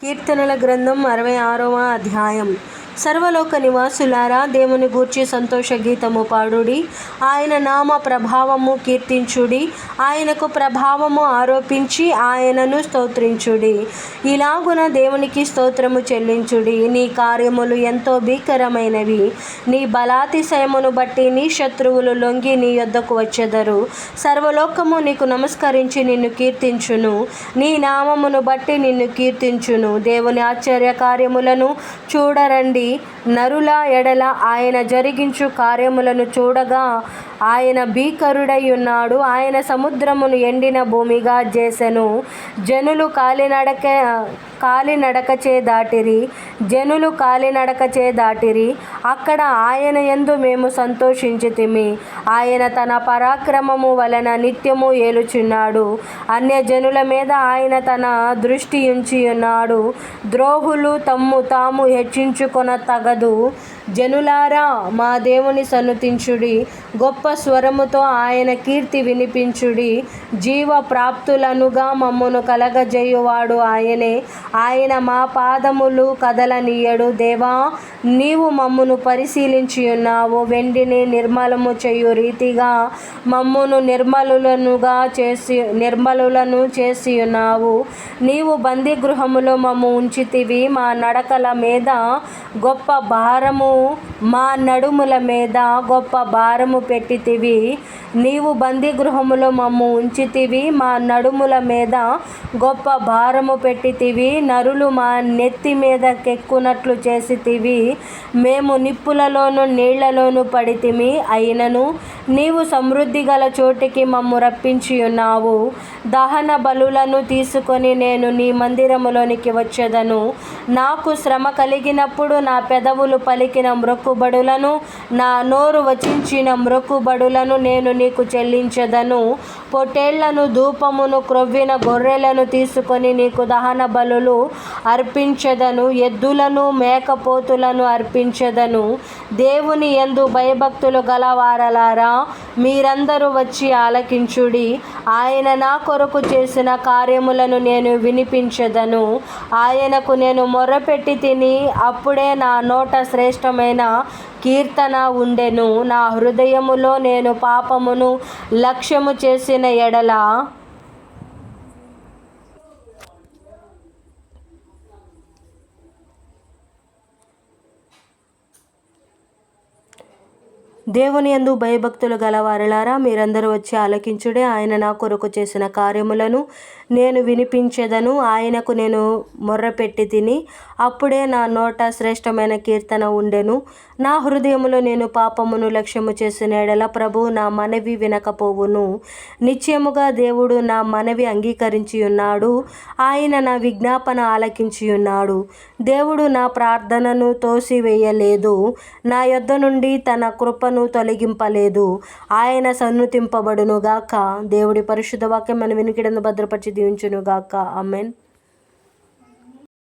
కీర్తనల గ్రంథం 66వ అధ్యాయం. సర్వలోక నివాసులారా, దేవుని గూర్చి సంతోష గీతము పాడుడి. ఆయన నామ ప్రభావము కీర్తించుడి. ఆయనకు ప్రభావము ఆరోపించి ఆయనను స్తోత్రించుడి. ఇలాగున దేవునికి స్తోత్రము చెల్లించుడి. నీ కార్యములు ఎంతో భీకరమైనవి. నీ బలాతిశయమును బట్టి నీ శత్రువులు లొంగి నీ యొద్దకు వచ్చెదరు. సర్వలోకము నీకు నమస్కరించి నిన్ను కీర్తించును. నీ నామమును బట్టి నిన్ను కీర్తించును. దేవుని ఆశ్చర్య కార్యములను చూడరండి. నరుల ఎడల ఆయన జరిగించు కార్యములను చూడగా ఆయన భీకరుడై ఉన్నాడు. ఆయన సముద్రమును ఎండిన భూమిగా చేసెను. జనులు కాలినడకచే దాటిరి. అక్కడ ఆయన యందు మేము సంతోషించితిమి. ఆయన తన పరాక్రమము వలన నిత్యము ఏలుచున్నాడు. అన్యజనుల మీద ఆయన తన దృష్టి ఉంచి ఉన్నాడు. ద్రోహులు తమ్ము తాము హెచ్చించుకొన తగదు. జనులారా, మా దేవుని సన్నుతించుడి. గొప్ప స్వరముతో ఆయన కీర్తి వినిపించుడి. జీవ ప్రాప్తులనుగా మమ్మును కలగజేయువాడు ఆయనే. ఆయన మా పాదములు కదలనీయడు. దేవా, నీవు మమ్మును పరిశీలించి ఉన్నావు. వెండిని నిర్మలము చేయు రీతిగా మమ్మును నిర్మలులను చేసి ఉన్నావు. నీవు బందీగృహములో మమ్ము ఉంచితివి. మా నడకల మీద గొప్ప భారము, మా నడుముల మీద గొప్ప భారము పెట్టితివి. నీవు బందీగృహములో మమ్ము ఉంచితివి. మా నడుముల మీద గొప్ప భారము పెట్టితివి. నరులు మా నెత్తి మీద కెక్కునట్లు చేసితివి. మేము నిప్పులలోను నీళ్లలోను పడితిమి. అయినను నీవు సమృద్ధి గల చోటికి మమ్ము రప్పించి ఉన్నావు. దహన బలులను తీసుకొని నేను నీ మందిరములోనికి వచ్చెదను. నాకు శ్రమ కలిగినప్పుడు నా పెదవులు పలికిన మ్రొక్కుబడులను, నా నోరు వచించిన మ్రొక్కుబడులను నేను నీకు చెల్లించెదను. పొట్టేళ్లను, ధూపమును, క్రొవ్విన గొర్రెలను తీసుకొని నీకు దహన బలులు అర్పించెదను. ఎద్దులను, మేకపోతులను అర్పించెదను. దేవుని యందు భయభక్తులు గలవారలారా, మీరందరూ వచ్చి ఆలకించుడి. ఆయన నా కొరకు చేసిన కార్యములను నేను వినిపించెదను. ఆయనకు నేను మొర్రపెట్టి తిని, అప్పుడే నా నోట శ్రేష్టమైన కీర్తన ఉండెను. నా హృదయములో నేను పాపమును లక్ష్యము చేసిన ఎడల దేవుని యందు భయభక్తులు గలవారలారా, మీరందరూ వచ్చి ఆలకించుడే. ఆయన నా కొరకు చేసిన కార్యములను నేను వినిపించెదను. ఆయనకు నేను మొర్రపెట్టి తిని, అప్పుడే నా నోట శ్రేష్టమైన కీర్తన ఉండెను. నా హృదయములో నేను పాపమును లక్ష్యము చేసిన ఎడల ప్రభువు నా మనవి వినకపోవును. నిశ్చయముగా దేవుడు నా మనవి అంగీకరించి ఉన్నాడు. ఆయన నా విజ్ఞాపన ఆలకించి ఉన్నాడు. దేవుడు నా ప్రార్థనను తోసివేయలేదు. నా యొద్ద నుండి తన కృపను తొలగింపలేదు. ఆయన సన్నుతింపబడును గాక. దేవుడి పరిశుద్ధ వాక్యం మన వినికిడిని భద్రపరిచి దీవించును గాక. ఆమేన్.